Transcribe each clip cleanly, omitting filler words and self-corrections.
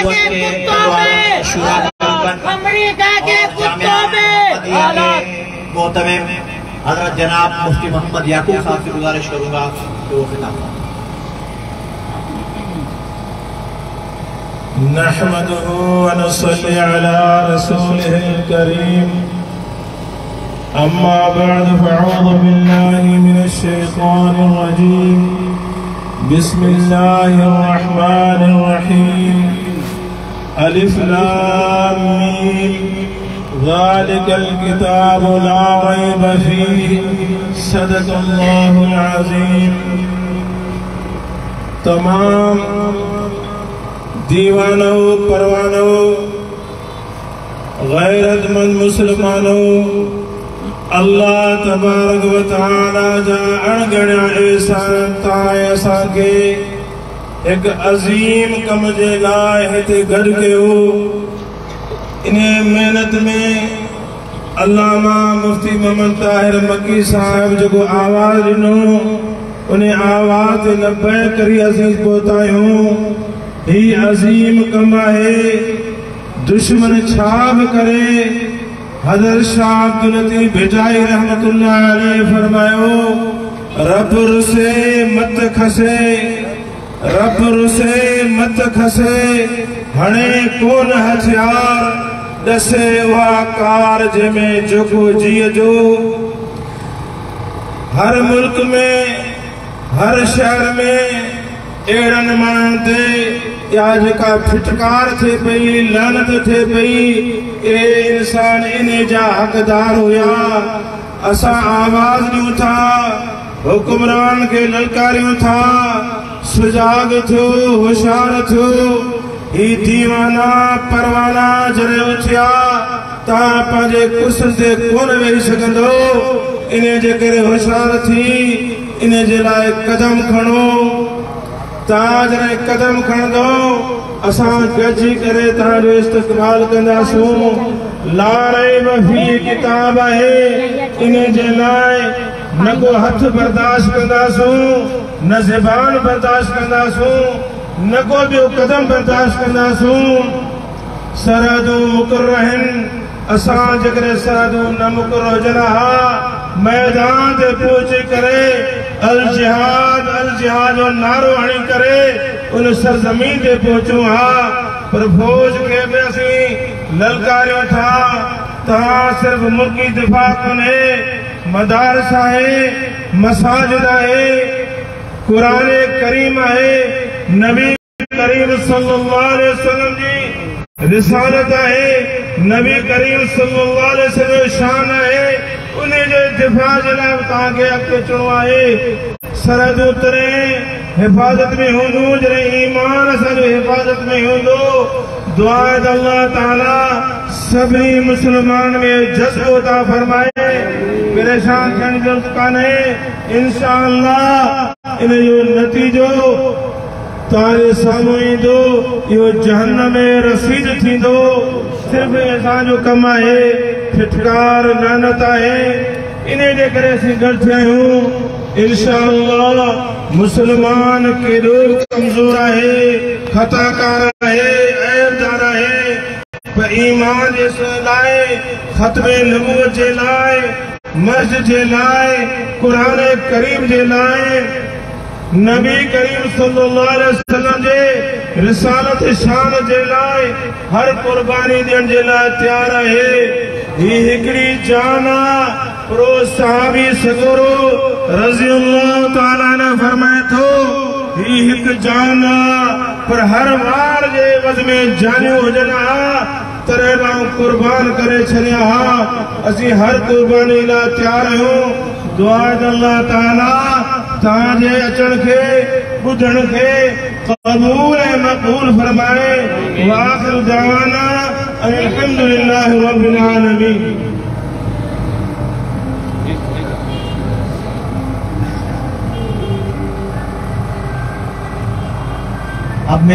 نبوت کے تلوار شورا کر امریکہ کے کتوں میں محتمم حضرت جناب مفتی محمد یعقوب صاحب سے گزارش کروں گا کہ وہ خطاب کریں۔ نحمده ونصلي على رسوله الكريم أما بعد فأعوذ بالله من الشيطان الرجيم بسم الله الرحمن الرحيم ألف لام ميم ذلك الكتاب لا ريب فيه صدق الله العظيم۔ تمام دیوانوں پروانوں غیرت مند مسلمانوں اللہ تبارک و تعالی جا اڑگڑیا احسان تائیں ایسا کے ایک عظیم کم جے لائے ہتے گھر کے ہو۔ انہیں محنت میں علامہ مفتی محمد طاہر مکی صاحب جو کو آواز انہوں انہیں آواز نبے کری عزیز پوتائیں ہوں۔ ہی عظیم کم ہے دشمن چھاب کرے۔ حضرت شاہ عبداللطیف بھجائی رحمت اللہ علیہ فرمائے رب رسے مت کھسے، رب رسے مت کھسے، ہنے کون ہتھیار دسے وہاں کار جے میں جگو جیے جو۔ ہر ملک میں ہر شہر میں ایڑن مانتے یا جکا پھٹکار تھے پئی لعنت تھے پئی اے انسان انہیں جا حقدار ہویا۔ اسا آواز نہیں تھا حکمران کے للکاریوں تھا سجاگ تھو ہوشار تھو۔ ہی دیوانہ پروانہ جرے اٹھیا تا پانجے کرسن سے کون وہی سکندو۔ انہیں جے کرے ہوشار تھی انہیں جے لائے قدم کھنو تاج رہے قدم کھن دو۔ اسان گجی کرے تاج استقبال کندہ سو۔ لا ریب فی کتاب ہے انہیں جے لائے نہ کو ہتھ برداشت کندہ سو نہ زبان برداشت کندہ سو نہ کو بیو قدم برداشت کندہ سو۔ سرحدو مقررہن اسان جگرے سرحدو نہ مقرر جنہا میدان دے پوچھے کرے الجہاد الجہاد اور نارو ہنی کرے ان سرزمین دے پوچھوں ہاں پر فوج کے بیسی للکاریوں تھا تہاں صرف ملکی دفاع کنے مدارس ہے مساجد ہے قرآن کریم ہے نبی کریم صلی اللہ علیہ وسلم جی رسالت ہے نبی کریم صلی اللہ علیہ وسلم شان ہے انہیں جو دفاع جلائے تاکہ اکتے چنوائے سرحد اترے حفاظت میں ہوں دو جرے ایمان اسا جو حفاظت میں ہوں دو۔ دعائد اللہ تعالی سبھی مسلمان میں جذب عطا فرمائے پریشان کھنی درست کانے انشاءاللہ انہیں جو نتیجو تارے ساموئی دو یہ جہنم رسید تھی دو۔ صرف انسان جو کما ہے پھٹکار لعنتا ہے انہیں دے کرے سے گھر تھے ہوں۔ انشاءاللہ مسلمان کے روح کمزور ہے خطا کارا ہے عیب دارا ہے پر ایمان جیسے لائے ختم نبوت جے لائے مسجد جے لائے قرآن کریم جے لائے نبی کریم صلی اللہ علیہ وسلم جے رسالت شان جے لائے ہر قربانی دین جے لائے تیار ہے۔ یہ ہکڑی جانا پرو صحابی سگورو رضی اللہ تعالیٰ نے فرمائے تو یہ ہک جانا پر ہر وار جے وز میں جانے ہو جنا ترے باؤں قربان کرے چھریا ہاں اسی ہر قربانی لا تیار ہوں۔ دعائد اللہ تعالیٰ تاجے اچن کے بدھن کے قبول مقبول فرمائے۔ وآخر دعوانا الحمدللہ رب العالمین۔ اب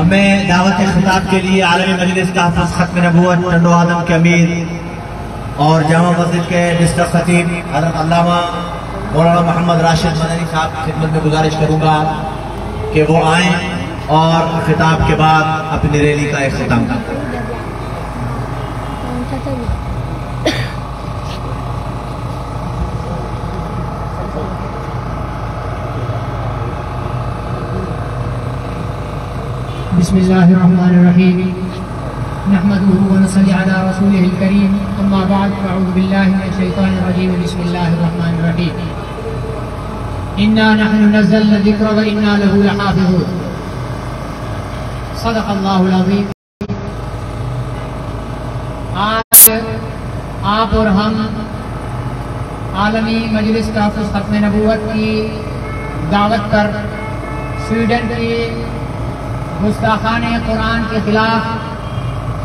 میں دعوت خطاب کے لیے عالمی مجلس کا حافظ ختم نبوت ٹنڈو آدم کے امیر اور جامع مسجد کے ڈسٹرکٹ خطیب حضرت علامہ مولانا محمد راشد مدنی صاحب کی خدمت میں گزارش کروں گا کہ وہ آئیں اور خطاب کے بعد اپنی ریلی کا اختتام کریں۔ بسم اللہ الرحمن الرحیم نحمده ونصلی علی رسوله الکریم اما بعد اعوذ باللہ من الشیطان الرجیم بسم اللہ الرحمن الرحیم انا نحن نزلنا الذکر وانا له لحافظون صدق اللہ العظیم۔ آج آپ اور ہم عالمی مجلس تحفظ ختم نبوت کی دعوت پر سویڈن کے گستاخان قرآن کے خلاف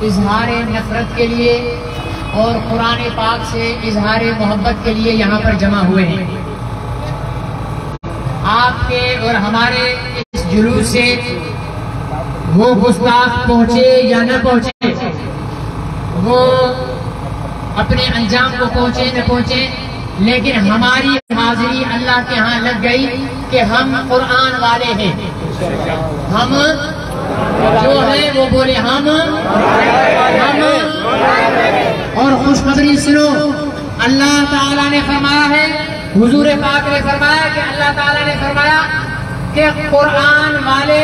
اظہار نفرت کے لیے اور قرآن پاک سے اظہار محبت کے لیے یہاں پر جمع ہوئے ہیں۔ آپ کے اور ہمارے اس جلوس سے وہ گستاخ پہنچے یا نہ پہنچے، وہ اپنے انجام کو پہنچے نہ پہنچے، لیکن ہماری حاضری اللہ کے ہاں لگ گئی کہ ہم قرآن والے ہیں۔ ہم جو ہے وہ بولے ہم اور خوشخبری سنو، اللہ تعالیٰ نے فرمایا ہے، حضور پاک نے فرمایا کہ اللہ تعالیٰ نے فرمایا کہ قرآن والے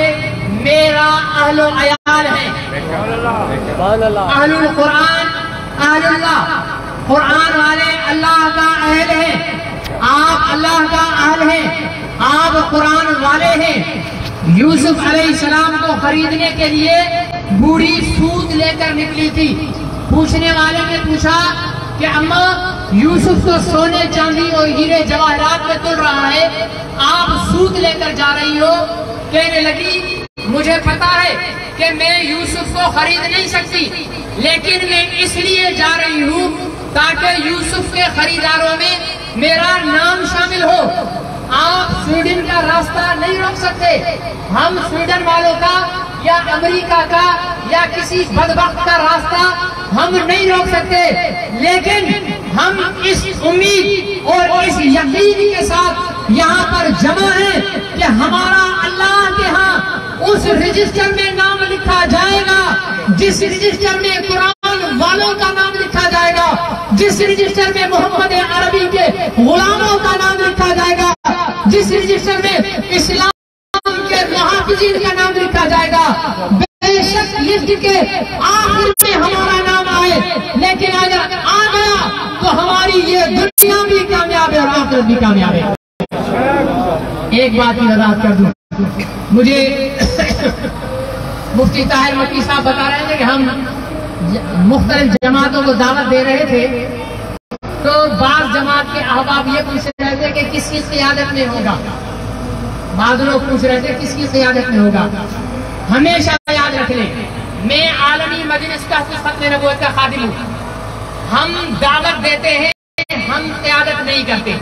میرا اہل و عیال ہیں۔ اہل القرآن اہل اللہ، قرآن والے اللہ کا اہل ہیں، آپ اللہ کا اہل ہیں، آپ قرآن والے ہیں۔ یوسف علیہ السلام کو خریدنے کے لیے بوڑھی سود لے کر نکلی تھی۔ پوچھنے والے نے پوچھا کہ اماں یوسف تو سونے چاندی اور ہیرے جواہرات میں تل رہا ہے، آپ سود لے کر جا رہی ہو؟ کہنے لگی مجھے پتا ہے کہ میں یوسف کو خرید نہیں سکتی، لیکن میں اس لیے جا رہی ہوں تاکہ یوسف کے خریداروں میں میرا نام شامل ہو۔ آپ سویڈن کا راستہ نہیں روک سکتے، ہم سویڈن والوں کا یا امریکہ کا یا کسی بدبخت کا راستہ ہم نہیں روک سکتے، لیکن ہم اس امید اور اس یقین کے ساتھ یہاں پر جمع ہیں کہ ہمارا اللہ کے ہاں اس رجسٹر میں نام لکھا جائے گا جس رجسٹر میں قرآن والوں کا نام لکھا جائے گا، جس رجسٹر میں محمد عربی کے غلاموں کا نام لکھا جائے گا، جس رجسٹر میں اسلام کے محافظین کا نام لکھا جائے گا۔ بے شک لسٹ کے آخر میں ہمارا نام آئے، لیکن اگر آ گیا تو ہماری یہ دنیا بھی کامیاب ہے اور آخرت بھی کامیاب ہے۔ ایک بات کی وضاحت کر دوں، مجھے مفتی طاہر مکی صاحب بتا رہے تھے کہ ہم مختلف جماعتوں کو دعوت دے رہے تھے، تو بعض جماعت کے احباب یہ پوچھ رہے تھے کہ کس کی قیادت میں ہوگا، بعض لوگ پوچھ رہے تھے کس کی قیادت میں ہوگا۔ ہمیشہ یاد رکھ لیں میں عالمی مجلس تحفظ ختم نبوت کا خادم ہوں، ہم دعوت دیتے ہیں، ہم قیادت نہیں کرتے۔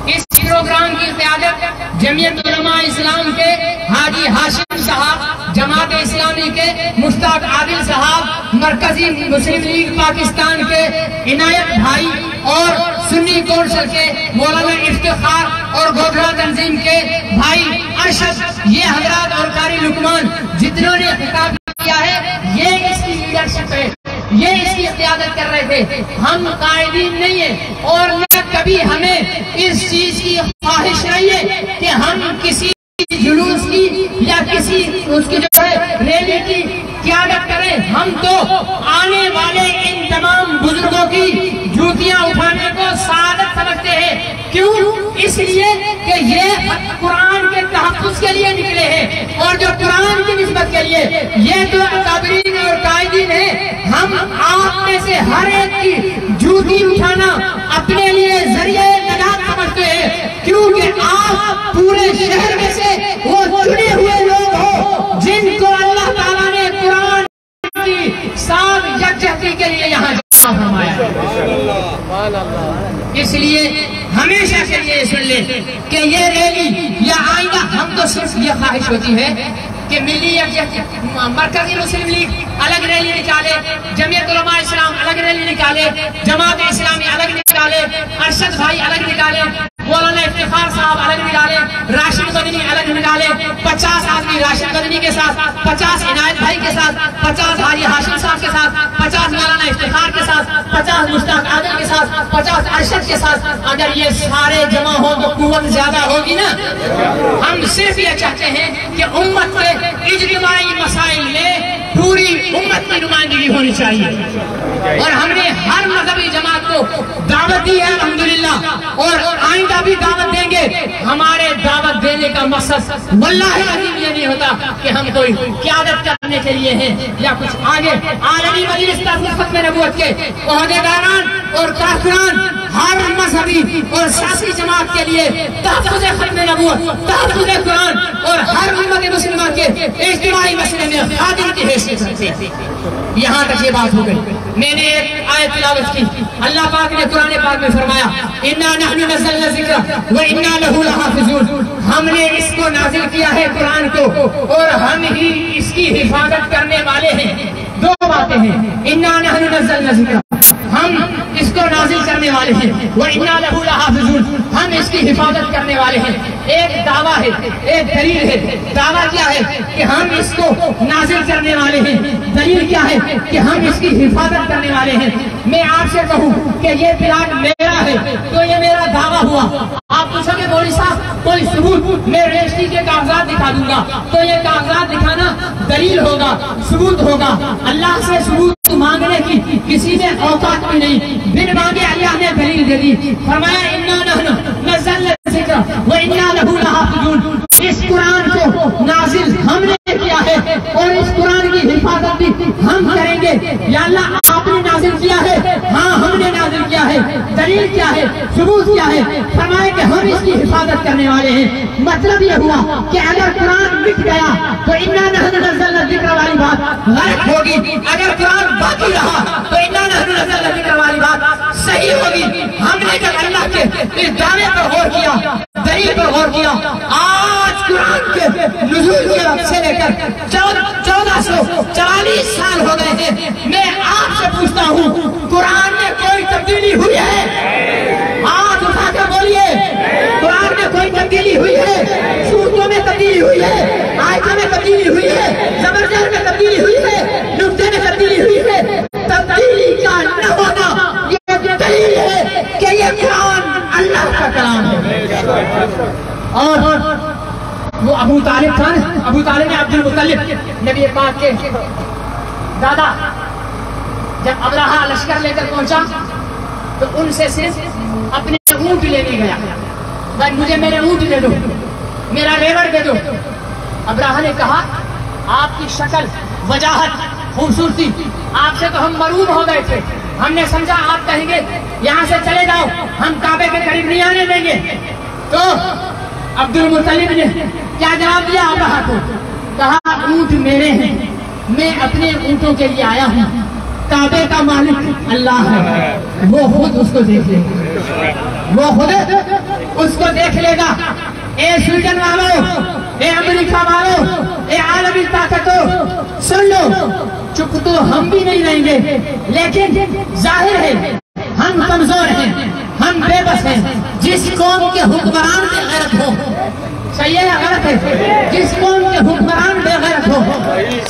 اس پروگرام کی قیادت جمعیت علماء اسلام کے حاجی ہاشم صاحب، جماعت اسلامی کے مشتاق عادل صاحب، مرکزی مسلم لیگ پاکستان کے عنایت بھائی اور سنی کونسل کے مولانا افتخار اور گودھرا تنظیم کے بھائی ارشد، یہ حضرات اور قاری لقمان جتنوں نے خطاب کیا ہے، یہ اس کی لیڈرشپ ہے، یہ اس کی قیادت کر رہے تھے۔ ہم قائدین نہیں ہیں اور نہ کبھی ہمیں اس چیز کی خواہش نہیں ہے کہ ہم کسی جلوس کی یا کسی اس کی جو ہے ریلی کی قیادت کریں۔ ہم تو آنے والے ان تمام بزرگوں کی جوتیاں اٹھانے کو سعادت سمجھتے ہیں۔ کیوں؟ اس لیے کہ یہ قرآن کے تحفظ کے لیے نکلے ہیں اور جو قرآن کی نسبت کے لیے یہ تو اکابرین اور قائدین ہیں۔ ہم آپ میں سے ہر ایک کی جوتی اٹھانا اپنے لیے ذریعہ نجات سمجھتے ہیں، کیونکہ آپ پورے شہر میں سے وہ چنے ہوئے لوگ ہو جن کو اللہ تعالیٰ نے قرآن کی ساتھ یکجہتی کے لیے یہاں جمع فرمایا۔ اس لیے ہمیشہ کے لیے سن لیں کہ یہ ریلی یا آئندہ ہم تو صرف یہ خواہش ہوتی ہے کہ ملی مرکزی مسلم لیگ الگ ریلی نکالے، جمعیت علماء اسلام الگ ریلی نکالے، جماعت اسلامی الگ نکالے، ارشد بھائی الگ نکالے، مولانا افتخار صاحب الگ نکالے، راشد مدنی الگ نکالے، 50 آدمی راشد مدنی کے ساتھ، 50 عنایت بھائی کے ساتھ، 50 حاجی ہاشم صاحب کے ساتھ، 50 مولانا افتخار کے ساتھ، 50 مشتاق عادل کے ساتھ، 50 ارشد کے ساتھ. اگر یہ سارے جمع ہو تو قوت زیادہ ہوگی نا. ہم صرف یہ چاہتے ہیں کہ امت کے اجتماعی مسائل میں پوری امت کی نمائندگی ہونی چاہیے. اور ہم نے ہر مذہبی جماعت کو دعوت دی ہے الحمدللہ، اور آئندہ بھی دعوت دیں گے. ہمارے دعوت دینے کا مقصد واللہ العظیم یہ نہیں ہوتا کہ ہم کوئی قیادت کرنے کے لیے ہیں یا کچھ آگے. عالمی مجلس تحفظ ختم نبوت کے عہدیداران اور کارکنان ہر مذہبی اور سیاسی جماعت کے لیے تحفظ ختم نبوت، تحفظ قرآن اور ہر امت مسلمہ کے اجتماعی مسئلے میں خادم کی حیثیت رکھتے ہیں. یہاں تک یہ بات ہو گئی. میں نے ایک آیت تلاوت کی. اللہ پاک نے قرآن پاک میں فرمایا اِنَّا نَحْنُ نَزَّلْنَا الذِّكْرَ وَإِنَّا لَهُ لَحَافِظُونَ. ہم نے اس کو نازل کیا ہے قرآن کو اور ہم ہی اس کی حفاظت کرنے والے ہیں. دو باتیں ہیں. اِنَّا نَحْنُ نَزَّلْنَا الذِّكْرَ، ہم اس کو نازل کرنے والے ہیں، وَإِنَّا لَهُ لَحَافِظُونَ، ہم اس کی حفاظت کرنے والے ہیں. ایک دعویٰ ہے، ایک دلیل ہے. دعویٰ کیا ہے کہ ہم اس کو نازل کرنے والے ہیں. دلیل کیا ہے کہ ہم اس کی حفاظت کرنے والے ہیں. میں آپ سے کہوں کہ یہ پلاٹ میرا ہے تو یہ میرا دعویٰ ہوا. آپ پوچھو گے مولوی صاحب کوئی ثبوت؟ میں رجسٹری کے کاغذات دکھا دوں گا تو یہ کاغذات دکھانا دلیل ہوگا، ثبوت ہوگا. اللہ سے ثبوت مانگنے کی کسی میں اوقات بھی نہیں. بن مانگے اللہ نے دلیل دے دی. فرمایا اِنَّا نَحْنُ نَزَّلْنَا الذِّكْرَ وَإِنَّا لَهُ لَحَافِظُونَ. اس قرآن کو نازل ہم نے کیا ہے اور اس قرآن کی حفاظت بھی ہم کریں گے. یا اللہ آپ نے نازل کیا ہے؟ ہاں ہم نے نازل کیا ہے. دلیل کیا ہے؟ ثبوت کیا ہے؟ فرمائے کہ ہم اس کی حفاظت کرنے والے ہیں. مطلب یہ ہوا کہ اگر قرآن مٹ گیا تو اِنَّا نَحْنُ نَزَّلْنَا الذِّكْرَ والی بات غلط ہوگی. اگر قرآن باقی رہا تو اِنَّا نَحْنُ نَزَّلْنَا الذِّكْرَ والی بات صحیح ہوگی. ہم نے جب اللہ کے اس دعوے پر غور کیا، دلیل پر غور کیا، آج قرآن کے نزول کے وقت سے لے کر 1444 سال ہو گئے ہیں. میں آپ سے پوچھتا ہوں قرآن میں کوئی تبدیلی ہوئی ہے؟ ہاتھ اٹھا کر بولیے قرآن میں کوئی تبدیلی ہوئی ہے؟ صورتوں میں تبدیلی ہوئی ہے، آیتوں میں تبدیلی ہوئی ہے، زبرجد میں تبدیلی ہوئی ہے، نقطے میں تبدیلی ہوئی ہے. تبدیلی کا نہ ہونا یہ دلیل ہے کہ یہ قرآن اللہ کا کلام ہے. اور وہ ابو طالب تھا، ابو طالب عبد المطلب نبی پاک کے دادا. جب ابرہہ لشکر لے کر پہنچا تو ان سے صرف اپنے اونٹ لینے گیا. بھائی مجھے میرے اونٹ دے دو، میرا ریوڑ دے دو. ابرہہ نے کہا آپ کی شکل، وجاہت، خوبصورتی، آپ سے تو ہم مرعوب ہو گئے تھے. ہم نے سمجھا آپ کہیں گے یہاں سے چلے جاؤ، ہم کعبے کے قریب نہیں آنے دیں گے. تو عبد المطلب نے کیا جواب دیا ابرہہ کو؟ کہا اونٹ میرے ہیں، میں اپنے اونٹوں کے لیے آیا ہوں. کعبے کا مالک اللہ ہے، وہ خود اس کو دیکھ لے گا، وہ خود اس کو دیکھ لے گا. اے سویڈن والوں، اے امریکہ والوں، اے عالمی طاقتوں، سن لو. چپ تو ہم بھی نہیں رہیں گے، لیکن ظاہر ہے ہم کمزور ہیں، ہم بے بس ہیں. جس قوم کے حکمران بے غیرت ہو، صحیح ہے غلط ہے، جس قوم کے حکمران بے غیرت ہو،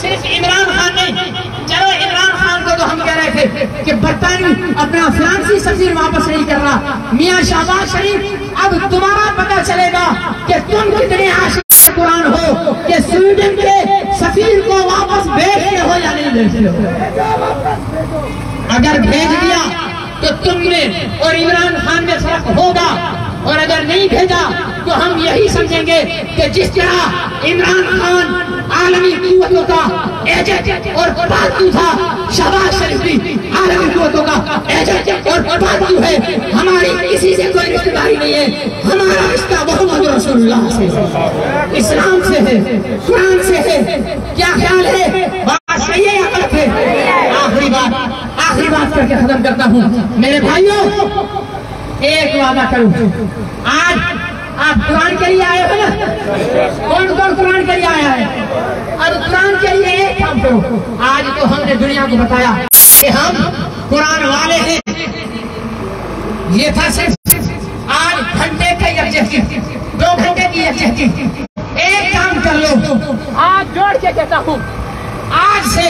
صرف عمران خان نہیں. چلو عمران خان کو تو ہم کہہ رہے تھے کہ برطانوی اپنا فرانسی سفیر واپس نہیں کر رہا. میاں شہباز شریف اب تمہارا پتہ چلے گا کہ تم کتنے عاشق قرآن ہو کہ سویڈن کے سفیر کو واپس بھیجتے ہو یا نہیں بھیجتے ہو. اگر بھیج دیا تو تم میں اور عمران خان میں فرق ہوگا، اور اگر نہیں بھیجا تو ہم یہی سمجھیں گے کہ جس طرح عمران خان عالمی قوتوں کا ایجنٹ اور پالتو تھا، شہباز شریف بھی عالمی قوتوں کا ایجنٹ اور پالتو ہے. ہماری کسی سے کوئی رشتہ داری نہیں ہے. ہمارا رشتہ محمد رسول اللہ سے، اسلام سے ہے، قرآن سے ہے. کیا خیال ہے؟ بات صحیح ہے یا غلط ہے؟ آخری بات کر کے ختم کرتا ہوں. میرے بھائیوں ایک وعدہ کروں، آج آپ قرآن کے لیے آئے ہو نا؟ کون کون قرآن کے لیے آیا ہے؟ اور قرآن کے لیے ایک کام کرو. آج تو ہم نے دنیا کو بتایا کہ ہم قرآن والے ہیں. یہ تھا صرف آج گھنٹے کا ہاتھ جوڑ کے کہتا ہوں آج سے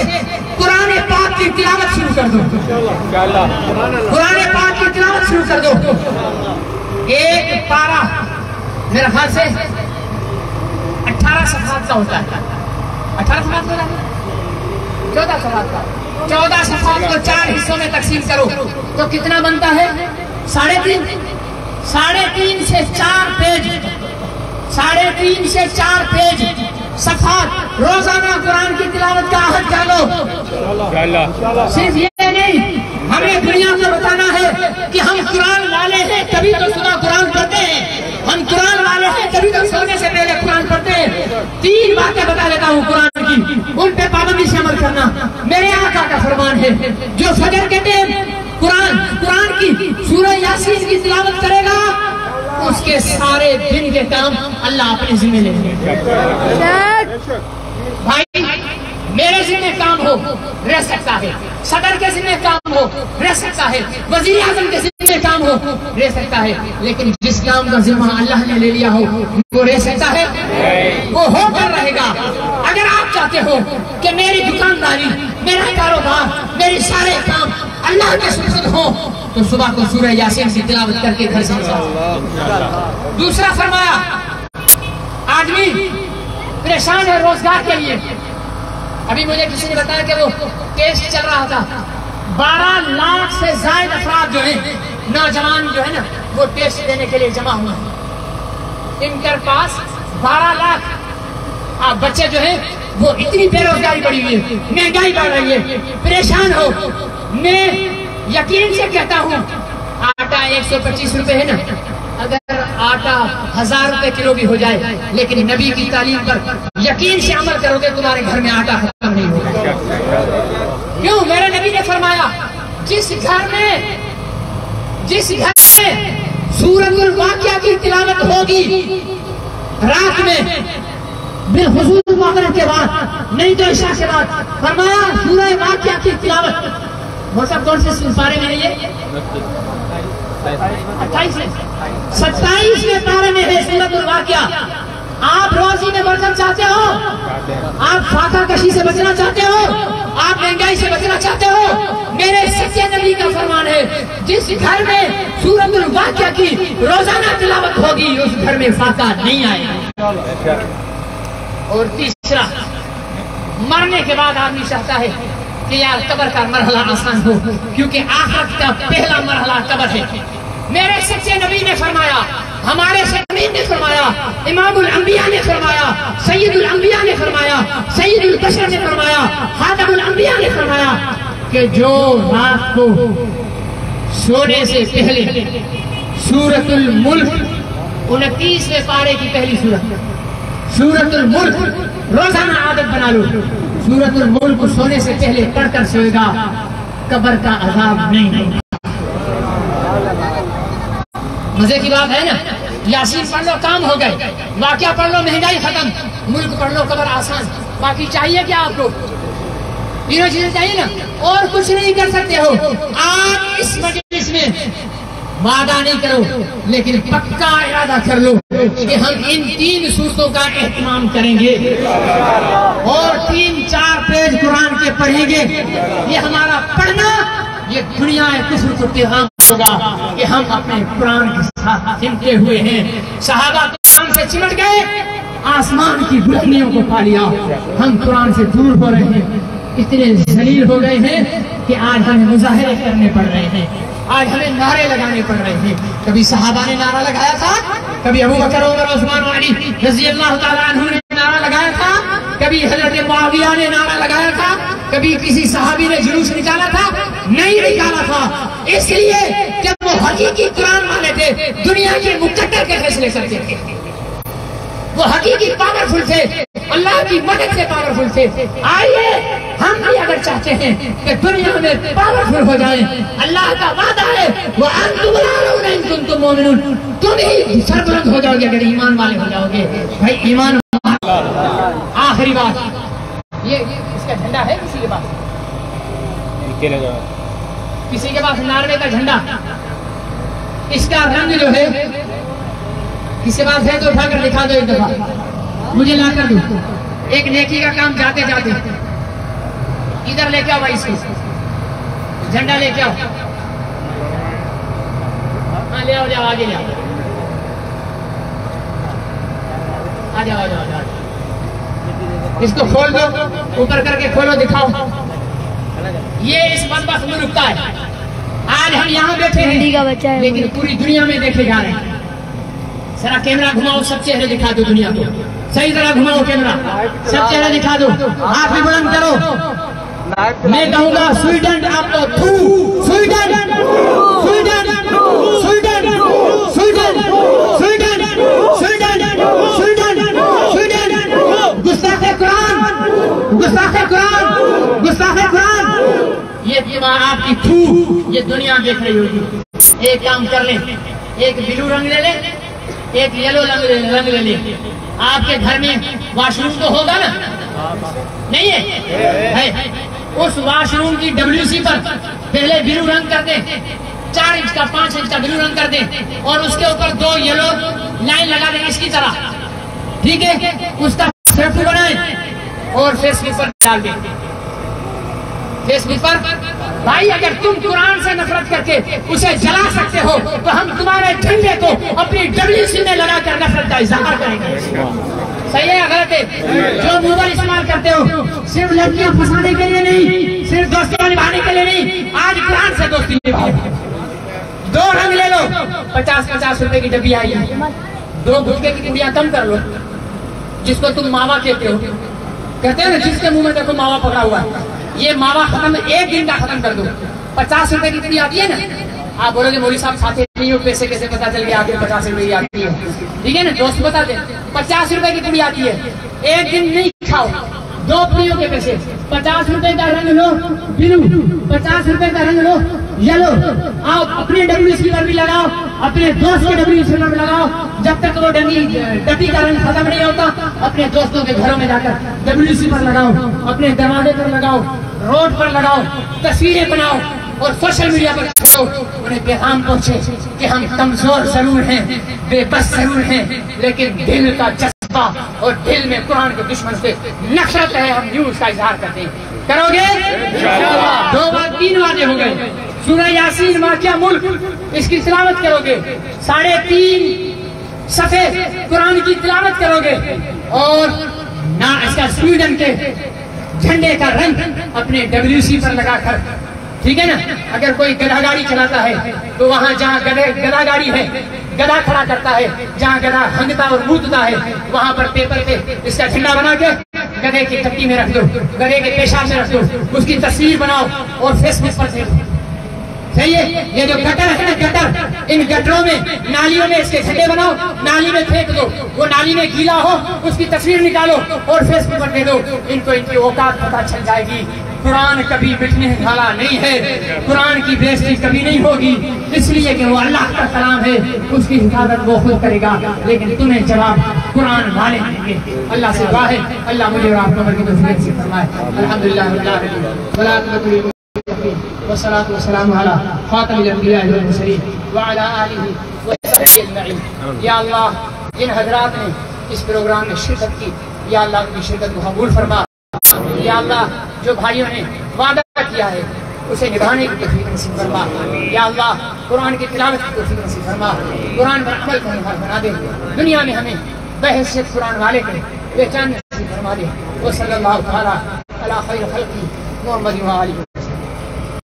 قرآن پاک کی تلاوت شروع کر دو، قرآن پاک کی تلاوت شروع کر دو۔ ایک پارہ میرے خیال سے 18 صفحات کا ہوتا ہے، 18 صفحات کا ہوتا ہے، 14 صفحات کا، 14 صفحات کو 4 حصوں میں تقسیم کرو تو کتنا بنتا ہے؟ 3.5 سے 4 پیج، 3.5 سے 4 پیج صفحات روزانہ قرآن کی تلاوت کا عہد ڈالو۔ صرف یہ نہیں، ہمیں دنیا کو بتانا ہے کہ ہم قرآن والے ہیں تبھی تو صبح قرآن پڑھتے ہیں، ہم قرآن والے ہیں تبھی تو سونے سے پہلے قرآن پڑھتے ہیں۔ 3 باتیں بتا دیتا ہوں قرآن کی، ان پہ پابندی سے عمل کرنا میرے آقا کا فرمان ہے۔ جو فجر کے ٹائم قرآن کی سورہ یاسین کی تلاوت کرے گا اس کے سارے دن کے کام اللہ اپنے ذمہ لے لیں گے۔ بھائی میرے ذمہ کام ہو رہ سکتا ہے، صدر کے ذمہ کام ہو رہ سکتا ہے، وزیر اعظم کے ذمہ کام ہو رہ سکتا ہے، لیکن جس کام کا ذمہ اللہ نے لے لیا ہو وہ رہ سکتا ہے، وہ ہو کر رہے گا۔ اگر آپ چاہتے ہو کہ میری دکانداری، میرا کاروبار، میری سارے کام اللہ کے سپرد ہو تو صبح کو سورہ یاسین کی تلاوت کر کے گھر سے نکالو۔ دوسرا فرمایا آدمی پریشان ہے روزگار کے لیے۔ ابھی مجھے کسی نے بتایا کہ وہ ٹیسٹ چل رہا تھا، 12 لاکھ سے زائد افراد جو ہیں نوجوان جو ہے نا وہ ٹیسٹ دینے کے لیے جمع ہوئے ہیں، انٹر پاس 12 لاکھ۔ آپ بچے جو ہیں وہ اتنی بے روزگاری بڑھی ہوئی ہے، مہنگائی بڑھ رہی ہے، پریشان ہو۔ میں یقین سے کہتا ہوں آٹا 125 روپے ہے نا، اگر آٹا 1000 روپے کلو بھی ہو جائے لیکن نبی کی تعلیم پر یقین سے عمل کرو گے تمہارے گھر میں آٹا ختم نہیں ہوگا۔ کیوں؟ میرے نبی نے فرمایا جس گھر میں سورۃ الواقعہ کی تلاوت ہوگی رات میں بالخصوص مغرب کے بعد نہیں تو عشاء کے بعد، فرمایا سورہ واقعہ کی تلاوت وہ سب کون سے پارے میں ہے؟ یہ 27 پارے میں ہے سورۃ الواقعہ۔ آپ روزی میں برکت چاہتے ہو، آپ فاقہ کشی سے بچنا چاہتے ہو، آپ مہنگائی سے بچنا چاہتے ہو، میرے سچے نبی کا فرمان ہے جس گھر میں سورۃ الواقعہ کی روزانہ تلاوت ہوگی اس گھر میں فاقہ نہیں آئے گا۔ اور تیسرا، مرنے کے بعد آدمی چاہتا ہے کہ یار قبر کا مرحلہ آسان ہو، کیونکہ آخرت کا پہلا مرحلہ قبر ہے۔ میرے سچے نبی نے فرمایا، ہمارے سچے نے فرمایا، امام الانبیاء نے فرمایا، سید الانبیاء نے فرمایا، سید البشر نے فرمایا، خاتم الانبیاء نے فرمایا کہ جو رات کو سونے سے پہلے سورۃ الملک 29ویں پارے کی پہلی سورۃ الملک روزانہ عادت بنا لو، سورۃ الملک سونے سے پہلے پڑھ کر سوئے گا قبر کا عذاب نہیں ہوگا۔ مزے کی بات ہے نا، یاسین پڑھ لو کام ہو گئے، واقعہ پڑھ لو مہنگائی ختم، ملک پڑھ لو قبر آسان۔ باقی چاہیے کیا آپ کو؟ تینوں چیزیں چاہیے نا، اور کچھ نہیں کر سکتے ہو۔ آپ اس مجلس میں وعدہ نہیں کرو لیکن پکا ارادہ کر لو کہ ہم ان 3 صورتوں کا اہتمام کریں گے اور 3-4 پیج قرآن کے پڑھیں گے۔ یہ ہمارا پڑھنا یہ دنیا کفر کو پیغام ہوگا کہ ہم اپنے قرآن کے ساتھ چمٹے ہوئے ہیں۔ صحابہ قرآن سے چمٹ گئے، آسمان کی بلندیوں کو پا لیا، ہم قرآن سے دور ہو رہے ہیں، اتنے ذلیل ہو گئے ہیں کہ آج ہمیں مظاہرے کرنے پڑ رہے ہیں، آج ہمیں نعرے لگانے پڑ رہے ہیں۔ کبھی صحابہ نے نعرہ لگایا تھا، کبھی ابو بکر عمر عثمان علی رضی اللہ تعالیٰ عنہ نے نعرہ لگایا تھا، کبھی حضرت معاویہ نے نعرہ لگایا تھا، کبھی کسی صحابی نے جلوس نکالا تھا، نہیں نکالا تھا، اس لیے کہ وہ حقیقی قرآن والے تھے، دنیا کے مقدر کے فیصلے کرتے تھے، وہ حقیقی پاورفل تھے، اللہ کی مدد سے پاورفل تھے۔ آئیے ہم بھی اگر چاہتے ہیں کہ دنیا میں پاورفل ہو جائیں، اللہ کا وعدہ ہے وَأَنْتُمُ الْأَعْلَوْنَ إِن كُنتُم مُؤْمِنُونَ، تم ہی سربلند ہو جاؤ گے اگر ایمان والے ہو جاؤ گے۔ بھائی ایمان آخری بات، یہ اس کا جھنڈا ہے کسی کے پاس؟ کسی کے پاس ناروے کا جھنڈا، اس کا رنگ جو ہے کسی کے پاس ہے تو اٹھا کر دکھا دو، ایک دفعہ مجھے لا کر دو۔ ایک نیکی کا کام جاتے جاتے ادھر لے کے آؤ بھائی، اس کو جھنڈا لے کے آؤ، ہاں لے آؤ، جاؤ آگے لے آؤ، آ جاؤ آ جاؤ آ جاؤ، اس کو کھول دو، اوپر کر کے کھولو، دکھاؤ۔ یہ اس مطبخ میں رکتا ہے، آج ہم یہاں بیٹھے ہیں لیکن پوری دنیا میں دیکھے جا رہے ہیں۔ ذرا کیمرہ گھماؤ، سب چہرے دکھا دو دنیا کو، صحیح طرح گھماؤ کیمرہ، سب چہرے دکھا دو، ہاتھ بھی بلند کرو۔ میں کہوں گا سویڈن آپ کو تھو، Sweden Sweden Sweden Sweden Sweden Sweden Sweden Sweden, گستاخ قرآن، گستاخ قرآن، گستاخ قرآن، یہ آپ کی تھو یہ دنیا دیکھ رہی ہوگی۔ ایک کام کر لیں، ایک بلو رنگ لے لیں، ایک یلو رنگ لے لیں۔ آپ کے گھر میں واش روم تو ہوگا نا؟ نہیں ہے؟ اس واش روم کی WC پر پہلے بلو رنگ کر دیں، 4 انچ کا 5 انچ کا بلو رنگ کر دیں، اور اس کے اوپر 2 یلو لائن لگا دیں اس کی طرح، ٹھیک ہے؟ اس کا سیفٹی بنائیں اور فیس بک پر ڈال دیں۔ فیس بک پر بھائی اگر تم قرآن سے نفرت کر کے اسے جلا سکتے ہو تو ہم تمہارے جھنڈے کو اپنی WC میں لگا کر نفرت کا اظہار کریں گے۔ صحیح ہے یا غلط ہے؟ جو موبائل استعمال کرتے ہو صرف لڑکیاں پھنسانے کے لیے نہیں، صرف دوستیاں نبھانے کے لیے نہیں، آج قرآن سے دوستی نبھاؤ۔ 2 رنگ لے لو، 50-50 روپے کی ڈبی آئی ہے، 2 گٹکے کی ٹنڈیاں کم کر لو، جس کو تم ماوا کہتے ہو، کہتے ہیں نا جس کے منہ میں دیکھو ماوا پکڑا ہوا ہے، یہ ماوا ختم 1 دن کا ختم کر دو۔ 50 روپے کی ٹنڈی آتی ہے نا، آپ بولو گے مولوی صاحب کھاتے نہیں ہو، پیسے کیسے پتا چل گیا آپ کو 50 روپے کی آتی ہے؟ ٹھیک ہے نا، دوست بتا دیں 50 روپے کی ٹنڈی آتی ہے، 1 دن نہیں کھاؤ، 2 پڑیوں کے پیسے، 50 روپے کا رنگ لو بلو، 50 روپے کا رنگ لو یلو، آپ اپنے WC پر بھی لگاؤ، اپنے دوست کے WC پر بھی لگاؤ، جب تک وہ ڈبی کا رنگ ختم نہیں ہوتا اپنے دوستوں کے گھروں میں جا کر WC پر لگاؤ، اپنے دروازے پر لگاؤ، روڈ پر لگاؤ، تصویریں بناؤ اور سوشل میڈیا پر چھوڑو، انہیں پیغام پہنچے کہ ہم کمزور ضرور ہیں، بے بس ضرور ہیں، لیکن دل کا جذبہ اور دل میں قرآن کے دشمن سے نفرت ہے، ہم یوں اس کا اظہار کرتے ہیں۔ کرو گے؟ 2 بار 3 وعدے ہو گئے۔ سورہ یاسین واقعہ ملک اس کی تلاوت کرو گے، 3.5 صفحے قرآن کی تلاوت کرو گے، اور نہ اس کا سویڈن کے جھنڈے کا رنگ اپنے WC پر لگا کر، ٹھیک ہے نا؟ اگر کوئی گدھا گاڑی چلاتا ہے تو وہاں جہاں گدھا گاڑی ہے گدھا کھڑا کرتا ہے، جہاں گدھا ہنگتا اور مودتا ہے وہاں پر پیپر پہ اس کا جھنڈا بنا کے گدھے کی ٹٹی میں رکھ دو، گدھے کے پیشاب میں رکھ دو، اس کی تصویر بناؤ اور فیس بک پر دے دو۔ صحیح ہے؟ یہ جو گٹر ہے نا، گٹر، ان گٹروں میں نالیوں میں اس کے جھنڈے بناؤ، نالی میں پھینک دو، وہ نالی میں گیلا ہو اس کی تصویر نکالو اور فیس بک پر دے دو، ان کو ان کی اوقات پتہ چل جائے گی۔ قرآن کبھی مٹنے والا نہیں ہے، قرآن کی بے عزتی کبھی نہیں ہوگی، اس لیے کہ وہ اللہ کا کلام ہے، اس کی حفاظت وہ خود کرے گا، لیکن تمہیں جواب قرآن والے دیں گے۔ اللہ سے دعا ہے اللہ مجھے اور آپ کو عمر کی توفیق نصیب فرمائے۔ الحمدللہ رب العالمین، والصلاة والسلام على خاتم الانبیاء والمرسلین وعلى آلہ وصحبہ اجمعین۔ یا اللہ جن حضرات نے اس پروگرام میں شرکت کی، یا اللہ ان کی شرکت کو قبول فرما۔ یا اللہ جو بھائیوں نے وعدہ کیا ہے اسے نبھانے کی توفیق نصیب فرما۔ یا اللہ قرآن کی تلاوت کی توفیق نصیب فرما، قرآن پر عمل کرنے والا بنا دے، دنیا میں ہمیں بحیثیت قرآن والے کے پہچان نصیب فرما دے۔ وصلی اللہ تعالی علی خیر خلقہ محمد و آلہ۔